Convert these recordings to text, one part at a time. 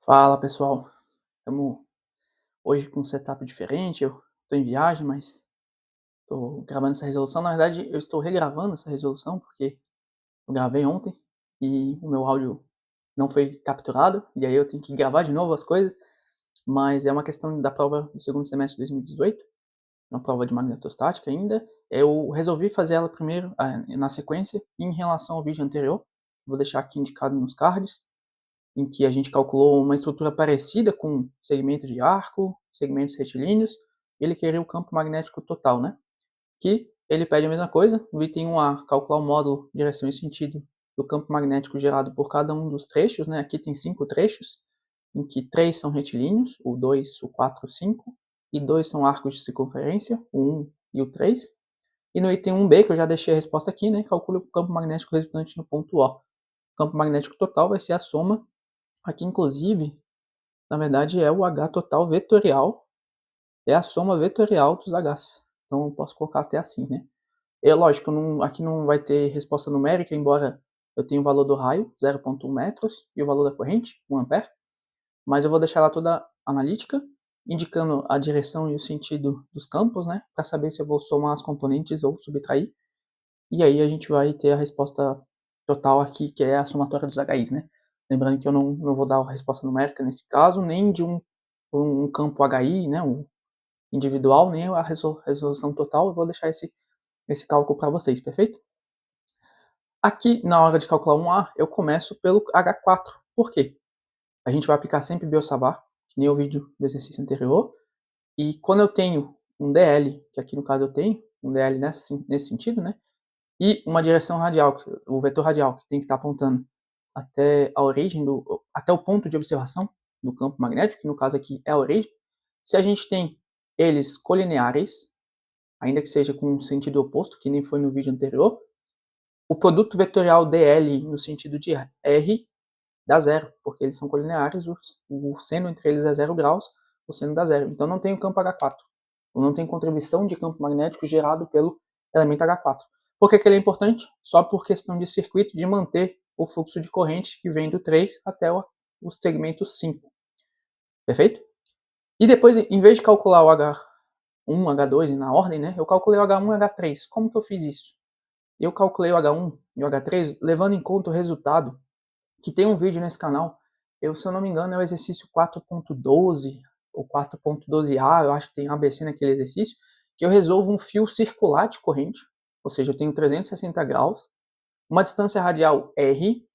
Fala pessoal, estamos hoje com um setup diferente. Eu estou em viagem, mas estou gravando essa resolução. Na verdade, eu estou regravando essa resolução porque eu gravei ontem e o meu áudio não foi capturado, e aí eu tenho que gravar de novo as coisas. Mas é uma questão da prova do segundo semestre de 2018, uma prova de magnetostática ainda. Eu resolvi fazer ela primeiro, na sequência, em relação ao vídeo anterior. Vou deixar aqui indicado nos cards, em que a gente calculou uma estrutura parecida com segmentos de arco, segmentos retilíneos, e ele queria o campo magnético total, né? Que ele pede a mesma coisa, no item 1A, calcular o módulo direção e sentido do campo magnético gerado por cada um dos trechos, né? Aqui tem 5 trechos, em que 3 são retilíneos, o 2, o 4, o 5, e 2 são arcos de circunferência, o 1 e o 3. E no item 1B, que eu já deixei a resposta aqui, né? Calcule o campo magnético resultante no ponto O. O campo magnético total vai ser a soma. Aqui, inclusive, na verdade, é o H total vetorial, é a soma vetorial dos Hs. Então, eu posso colocar até assim, né? Lógico, aqui não vai ter resposta numérica, embora eu tenha o valor do raio, 0,1 metros, e o valor da corrente, 1 ampere, mas eu vou deixar ela toda analítica, indicando a direção e o sentido dos campos, né? Para saber se eu vou somar as componentes ou subtrair. E aí a gente vai ter a resposta total aqui, que é a somatória dos HIs, né? Lembrando que eu não vou dar a resposta numérica nesse caso, nem de um campo HI, né, um individual, nem a resolução total. Eu vou deixar esse cálculo para vocês, perfeito? Aqui, na hora de calcular um A, eu começo pelo H4. Por quê? A gente vai aplicar sempre Biot-Savart, que nem o vídeo do exercício anterior. E quando eu tenho um DL, que aqui no caso eu tenho, um DL nesse sentido, né? E uma direção radial, o vetor radial, que tem que estar apontando até a origem, até o ponto de observação do campo magnético, que no caso aqui é a origem. Se a gente tem eles colineares, ainda que seja com um sentido oposto, que nem foi no vídeo anterior, o produto vetorial dl no sentido de r dá zero, porque eles são colineares, o seno entre eles é 0 graus, o seno dá zero. Então não tem o campo H4, não tem contribuição de campo magnético gerado pelo elemento H4. Por que ele é importante? Só por questão de circuito, de manter o fluxo de corrente que vem do 3 até o segmento 5. Perfeito? E depois, em vez de calcular o H1, H2 na ordem, né, eu calculei o H1 e H3. Como que eu fiz isso? Eu calculei o H1 e o H3 levando em conta o resultado, que tem um vídeo nesse canal, se eu não me engano é o exercício 4.12 ou 4.12a, eu acho que tem ABC naquele exercício, que eu resolvo um fio circular de corrente, ou seja, eu tenho 360 graus, uma distância radial R,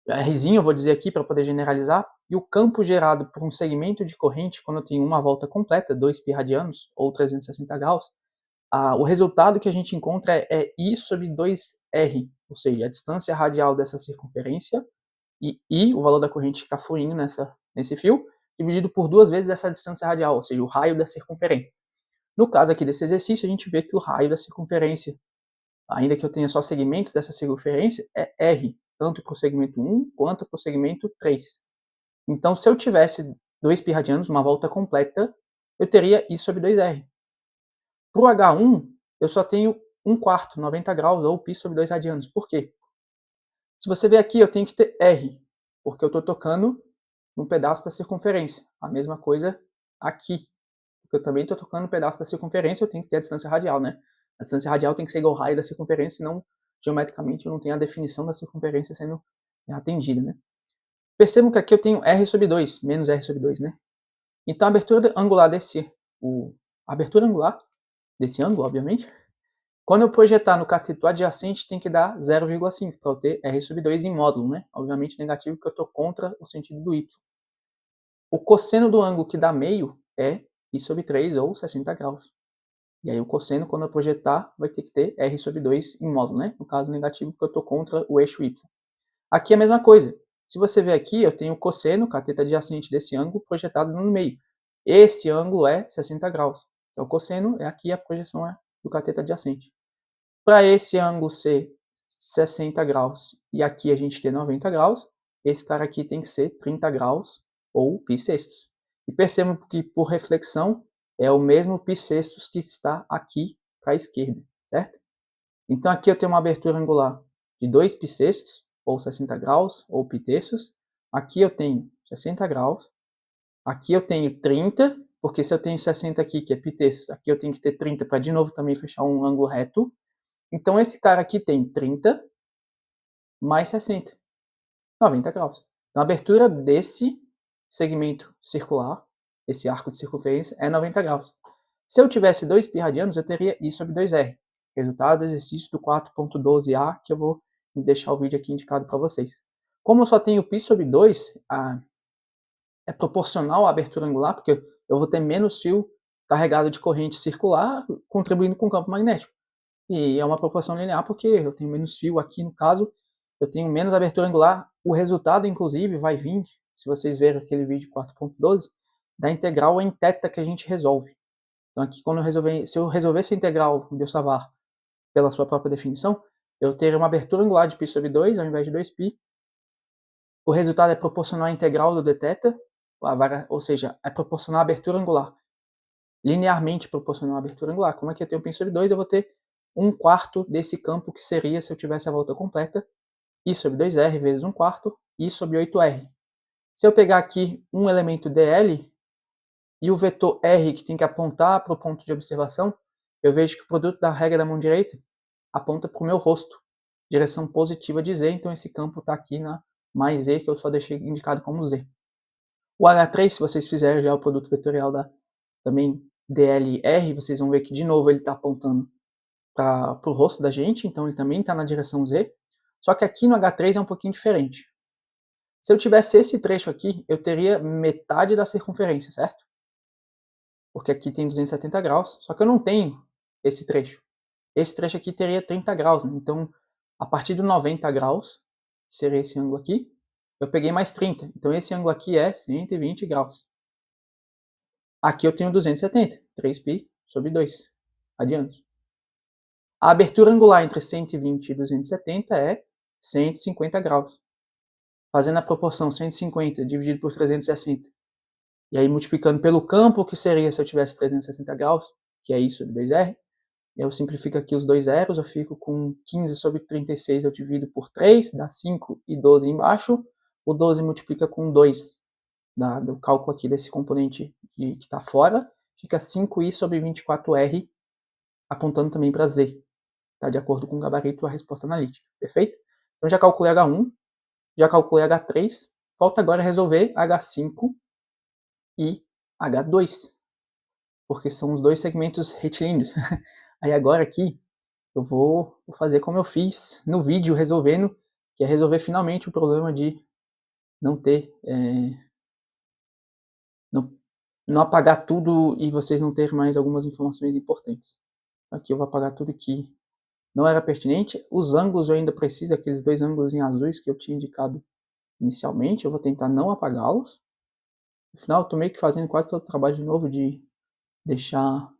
Rzinho eu vou dizer aqui para poder generalizar, e o campo gerado por um segmento de corrente, quando eu tenho uma volta completa, 2 π radianos, ou 360 graus, o resultado que a gente encontra é I sobre 2R, ou seja, a distância radial dessa circunferência, e o valor da corrente que está fluindo nesse fio, dividido por 2 vezes essa distância radial, ou seja, o raio da circunferência. No caso aqui desse exercício, a gente vê que o raio da circunferência, ainda que eu tenha só segmentos dessa circunferência, é R, tanto para o segmento 1 quanto para o segmento 3. Então, se eu tivesse 2 π radianos, uma volta completa, eu teria I sobre 2R. Para o H1, eu só tenho 1 quarto, 90 graus, ou π sobre 2 radianos. Por quê? Se você ver aqui, eu tenho que ter R, porque eu estou tocando num pedaço da circunferência. A mesma coisa aqui, porque eu também estou tocando um pedaço da circunferência, eu tenho que ter a distância radial, né? A distância radial tem que ser igual ao raio da circunferência, senão, geometricamente, eu não tenho a definição da circunferência sendo atendida, né? Percebam que aqui eu tenho R sobre 2, menos R sobre 2, né? Então, a abertura angular desse ângulo, obviamente, quando eu projetar no cateto adjacente, tem que dar 0,5 para eu ter R sobre 2 em módulo, né? Obviamente negativo, porque eu estou contra o sentido do Y. O cosseno do ângulo que dá meio é π sobre 3 ou 60 graus. E aí o cosseno, quando eu projetar, vai ter que ter R sobre 2 em módulo, né? No caso negativo, porque eu estou contra o eixo Y. Aqui é a mesma coisa. Se você ver aqui, eu tenho o cosseno, cateto adjacente desse ângulo, projetado no meio. Esse ângulo é 60 graus. Então o cosseno é aqui, a projeção é do cateto adjacente. Para esse ângulo ser 60 graus e aqui a gente ter 90 graus, esse cara aqui tem que ser 30 graus ou π sextos. E percebam que, por reflexão, é o mesmo π sextos que está aqui para a esquerda, certo? Então aqui eu tenho uma abertura angular de 2 π sextos, ou 60 graus, ou π terços. Aqui eu tenho 60 graus. Aqui eu tenho 30, porque se eu tenho 60 aqui, que é π-terços, aqui eu tenho que ter 30 para de novo também fechar um ângulo reto. Então esse cara aqui tem 30 mais 60, 90 graus. Então a abertura desse segmento circular, esse arco de circunferência, é 90 graus. Se eu tivesse 2 π radianos, eu teria I sobre 2R. Resultado do exercício do 4.12a, que eu vou deixar o vídeo aqui indicado para vocês. Como eu só tenho π sobre 2, é proporcional à abertura angular, porque eu vou ter menos fio carregado de corrente circular, contribuindo com o campo magnético. E é uma proporção linear porque eu tenho menos fio aqui, no caso, eu tenho menos abertura angular. O resultado, inclusive, vai vir, se vocês verem aquele vídeo 4.12, da integral em θ que a gente resolve. Então aqui, se eu resolver essa integral de Savart pela sua própria definição, eu teria uma abertura angular de π sobre 2 ao invés de 2π. O resultado é proporcional à integral do dθ, ou seja, é proporcional à abertura angular. Linearmente proporcional à abertura angular. Como é que eu tenho π sobre 2? Eu vou ter 1/4 desse campo que seria, se eu tivesse a volta completa, I sobre 2R vezes 1/4, I sobre 8R. Se eu pegar aqui um elemento dl e o vetor R que tem que apontar para o ponto de observação, eu vejo que o produto da regra da mão direita aponta para o meu rosto, direção positiva de Z, então esse campo está aqui na mais Z, que eu só deixei indicado como Z. O H3, se vocês fizerem já o produto vetorial da também DLR, vocês vão ver que de novo ele está apontando para o rosto da gente, então ele também está na direção Z, só que aqui no H3 é um pouquinho diferente. Se eu tivesse esse trecho aqui, eu teria metade da circunferência, certo? Porque aqui tem 270 graus, só que eu não tenho esse trecho. Esse trecho aqui teria 30 graus, né? Então, a partir de 90 graus, que seria esse ângulo aqui, eu peguei mais 30. Então, esse ângulo aqui é 120 graus. Aqui eu tenho 270, 3π sobre 2 radianos. A abertura angular entre 120 e 270 é 150 graus. Fazendo a proporção 150 dividido por 360, e aí multiplicando pelo campo, que seria se eu tivesse 360 graus, que é I sobre 2R, eu simplifico aqui os dois zeros, eu fico com 15 sobre 36, eu divido por 3, dá 5 e 12 embaixo, o 12 multiplica com 2, do cálculo aqui desse componente que está fora, fica 5i sobre 24R, apontando também para Z, tá? De acordo com o gabarito a resposta analítica, perfeito? Então já calculei H1, já calculei H3, falta agora resolver H5 e H2, porque são os dois segmentos retilíneos. Aí agora aqui eu vou fazer como eu fiz no vídeo resolvendo, que é resolver finalmente o problema de não ter, não apagar tudo e vocês não terem mais algumas informações importantes. Aqui eu vou apagar tudo que não era pertinente. Os ângulos eu ainda preciso, aqueles dois ângulos em azuis que eu tinha indicado inicialmente, eu vou tentar não apagá-los. No final eu tô meio que fazendo quase todo o trabalho de novo de deixar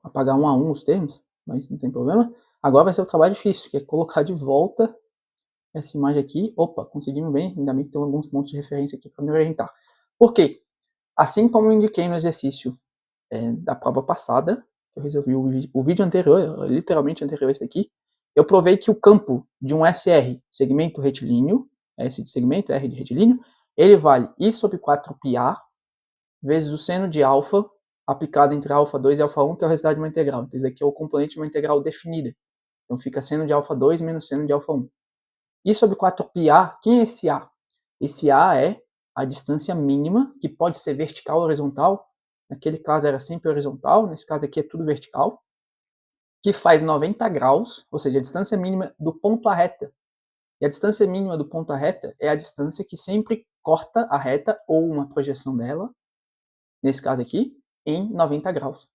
apagar um a um os termos, mas não tem problema. Agora vai ser o trabalho difícil, que é colocar de volta essa imagem aqui. Opa, conseguimos bem, ainda bem que tem alguns pontos de referência aqui para me orientar. Por quê? Assim como eu indiquei no exercício da prova passada, eu resolvi o vídeo anterior, literalmente anterior a esse daqui, eu provei que o campo de um SR, segmento retilíneo, S de segmento, R de retilíneo, ele vale I sobre 4πA vezes o seno de alfa aplicado entre alfa 2 e alfa 1, que é o resultado de uma integral. Então, esse daqui é o componente de uma integral definida. Então, fica seno de alfa 2 menos seno de alfa 1. I sobre 4πA, quem é esse A? Esse A é a distância mínima, que pode ser vertical ou horizontal. Naquele caso era sempre horizontal, nesse caso aqui é tudo vertical. Que faz 90 graus, ou seja, a distância mínima do ponto à reta. E a distância mínima do ponto à reta é a distância que sempre corta a reta ou uma projeção dela, nesse caso aqui, em 90 graus.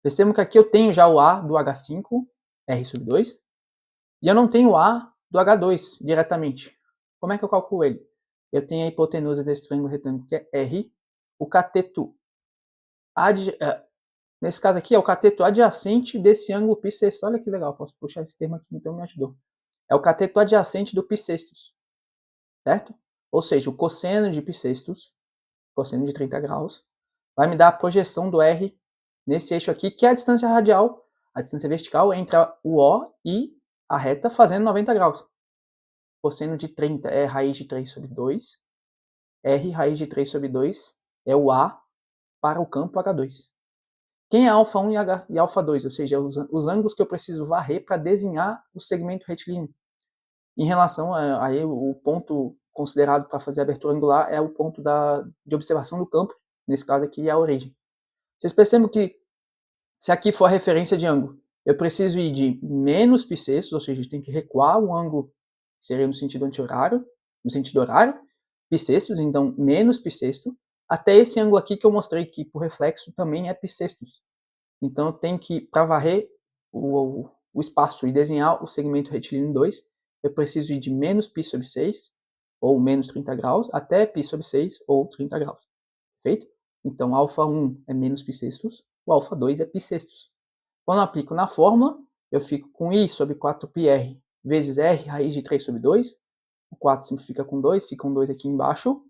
Percebam que aqui eu tenho já o A do H5, R sobre 2, e eu não tenho o A do H2 diretamente. Como é que eu calculo ele? Eu tenho a hipotenusa desse triângulo retângulo, que é R, o cateto, nesse caso aqui é o cateto adjacente desse ângulo bissexto. Olha que legal, posso puxar esse termo aqui, então me ajudou. É o cateto adjacente do bissextus, certo? Ou seja, o cosseno de bissextus, cosseno de 30 graus, vai me dar a projeção do R nesse eixo aqui, que é a distância radial, a distância vertical entre o O e a reta fazendo 90 graus. cosseno de 30 é raiz de 3 sobre 2. R raiz de 3 sobre 2 é o A para o campo H2. Quem é α1 e α2? Ou seja, os ângulos que eu preciso varrer para desenhar o segmento retilíneo. Em relação a o ponto considerado para fazer a abertura angular é o ponto de observação do campo, nesse caso aqui é a origem. Vocês percebem que, se aqui for a referência de ângulo, eu preciso ir de menos bissextos, ou seja, tem que recuar o ângulo, que seria no sentido anti-horário, no sentido horário, bissextos, então menos bissexto, até esse ângulo aqui que eu mostrei que por reflexo também é bissextos. Então eu tenho que, para varrer o espaço e desenhar o segmento retilíneo 2, eu preciso ir de menos π sobre 6, ou menos 30 graus, até π sobre 6, ou 30 graus. Perfeito? Então, α1 é menos π sextos, o α2 é π sextos. Quando eu aplico na fórmula, eu fico com I sobre 4πr vezes R raiz de 3 sobre 2. O 4 simplifica com 2, fica um 2 aqui embaixo.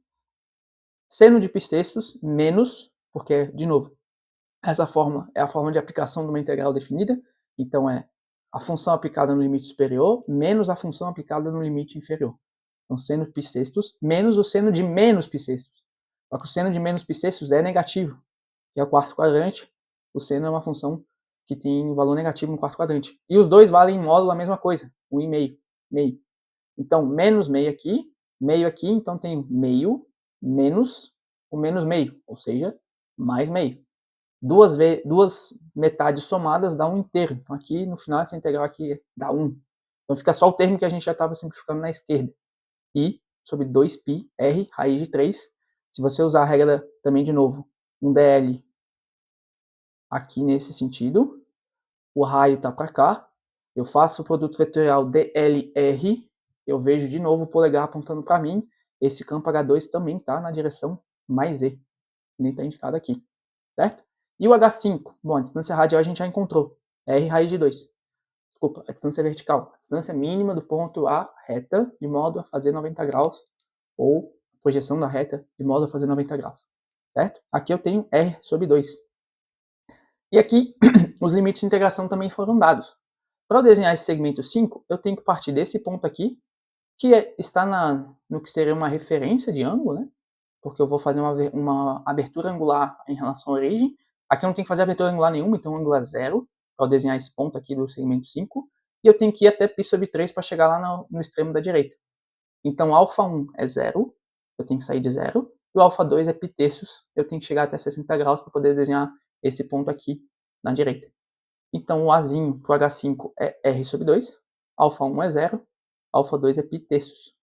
Seno de π sextos menos, porque, de novo, essa fórmula é a forma de aplicação de uma integral definida. Então, é a função aplicada no limite superior menos a função aplicada no limite inferior. Então, seno de π sextos menos o seno de menos π sextos. Só que o seno de menos π sextos é negativo, que é o quarto quadrante. O seno é uma função que tem um valor negativo no quarto quadrante. E os dois valem em módulo a mesma coisa, 1,5, meio. Então, menos meio aqui, então tem meio menos o menos meio, ou seja, mais meio. Duas metades somadas dá um inteiro. Então, aqui, no final, essa integral aqui dá 1. Então, fica só o termo que a gente já estava simplificando na esquerda. I sobre 2π r raiz de 3. Se você usar a regra também, de novo, um dl aqui nesse sentido, o raio está para cá, eu faço o produto vetorial dlr, eu vejo de novo o polegar apontando para mim, esse campo H2 também está na direção mais Z, nem está indicado aqui, certo? E o H5? Bom, a distância radial a gente já encontrou, R raiz de 2. Desculpa, a distância vertical, a distância mínima do ponto à reta, de modo a fazer 90 graus, ou projeção da reta, de modo a fazer 90 graus, certo? Aqui eu tenho R sobre 2. E aqui, os limites de integração também foram dados. Para eu desenhar esse segmento 5, eu tenho que partir desse ponto aqui, que está no que seria uma referência de ângulo, né? Porque eu vou fazer uma abertura angular em relação à origem. Aqui eu não tenho que fazer abertura angular nenhuma, então o ângulo é 0, para eu desenhar esse ponto aqui do segmento 5. E eu tenho que ir até π sobre 3 para chegar lá no extremo da direita. Então, α1 é 0, eu tenho que sair de 0. E o α2 é π terços, eu tenho que chegar até 60 graus para poder desenhar esse ponto aqui na direita. Então, o Azinho para o H5 é R sobre 2, α1 é 0, α2 é π terços.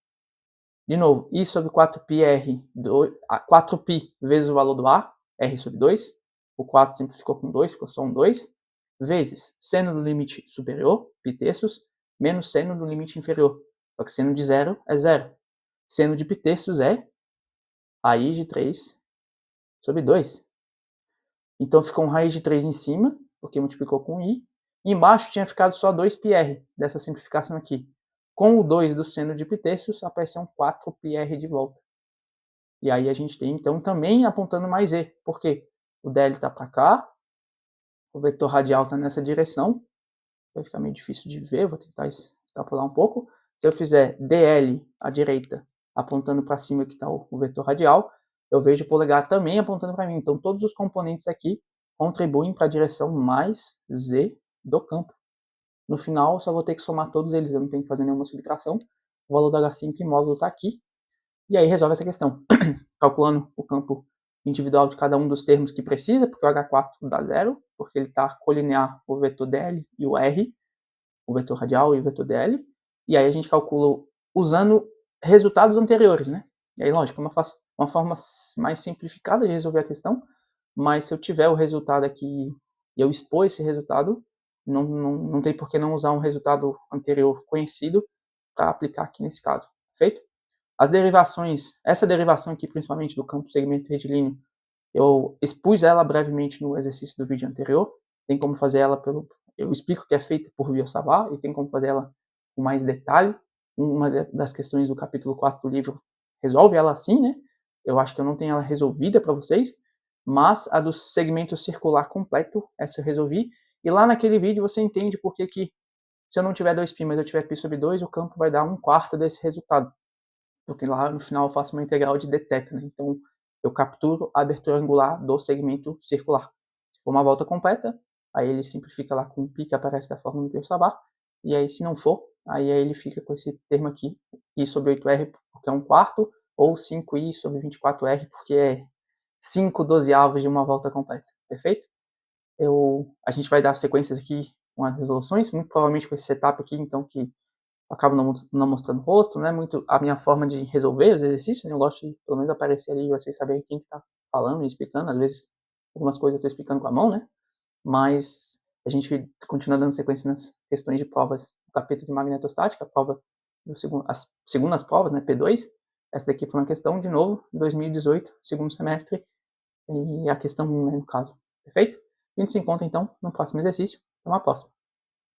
De novo, I sobre 4π vezes o valor do A, R sobre 2, o 4 simplificou com 2, ficou só um 2, vezes seno do limite superior, π terços, menos seno do limite inferior. Só que seno de 0 é 0. Seno de π terços é raiz de 3 sobre 2. Então ficou um raiz de 3 em cima, porque multiplicou com I. E embaixo tinha ficado só 2πr, dessa simplificação aqui. Com o 2 do seno de π terços, apareceu um 4πr de volta. E aí a gente tem, então, também apontando mais E. Por quê? O dl está para cá, o vetor radial está nessa direção. Vai ficar meio difícil de ver, vou tentar extrapolar um pouco. Se eu fizer dl à direita, apontando para cima que está o vetor radial, eu vejo o polegar também apontando para mim. Então, todos os componentes aqui contribuem para a direção mais Z do campo. No final, eu só vou ter que somar todos eles, eu não tenho que fazer nenhuma subtração. O valor do H5 em módulo está aqui. E aí resolve essa questão. Calculando o campo individual de cada um dos termos que precisa, porque o H4 dá 0, porque ele está colinear o vetor dl e o R, o vetor radial e o vetor dl. E aí a gente calcula usando resultados anteriores, né? E aí, lógico, uma forma mais simplificada de resolver a questão, mas se eu tiver o resultado aqui e eu expor esse resultado, não tem por que não usar um resultado anterior conhecido para aplicar aqui nesse caso, perfeito? As derivações, essa derivação aqui, principalmente do campo segmento retilíneo, eu expus ela brevemente no exercício do vídeo anterior, tem como fazer ela eu explico que é feita por Villers-Savart, e tem como fazer ela com mais detalhe. Uma das questões do capítulo 4 do livro resolve ela assim, né? Eu acho que eu não tenho ela resolvida para vocês, mas a do segmento circular completo, essa eu resolvi, e lá naquele vídeo você entende por que Se eu não tiver 2π, mas eu tiver π sobre 2, o campo vai dar 1/4 desse resultado, porque lá no final eu faço uma integral de dθ, né? Então eu capturo a abertura angular do segmento circular. Se for uma volta completa, aí ele simplifica lá com o π que aparece da forma do Peirce-Sabart, e aí se não for, aí ele fica com esse termo aqui, i sobre 8r porque é 1/4, ou 5i sobre 24r porque é 5/12 de uma volta completa, perfeito? A gente vai dar sequências aqui com as resoluções, muito provavelmente com esse setup aqui, então, que eu acabo não mostrando o rosto, não é muito a minha forma de resolver os exercícios, né? Eu gosto de, pelo menos, aparecer ali e vocês saberem quem que tá falando e explicando, às vezes, algumas coisas eu tô explicando com a mão, né? Mas a gente continua dando sequência nas questões de provas do capítulo de magnetostática, a prova as segundas provas, né, P2, essa daqui foi uma questão, de novo, 2018, segundo semestre, e a questão 1, né, no caso, perfeito? A gente se encontra, então, no próximo exercício. Até uma próxima.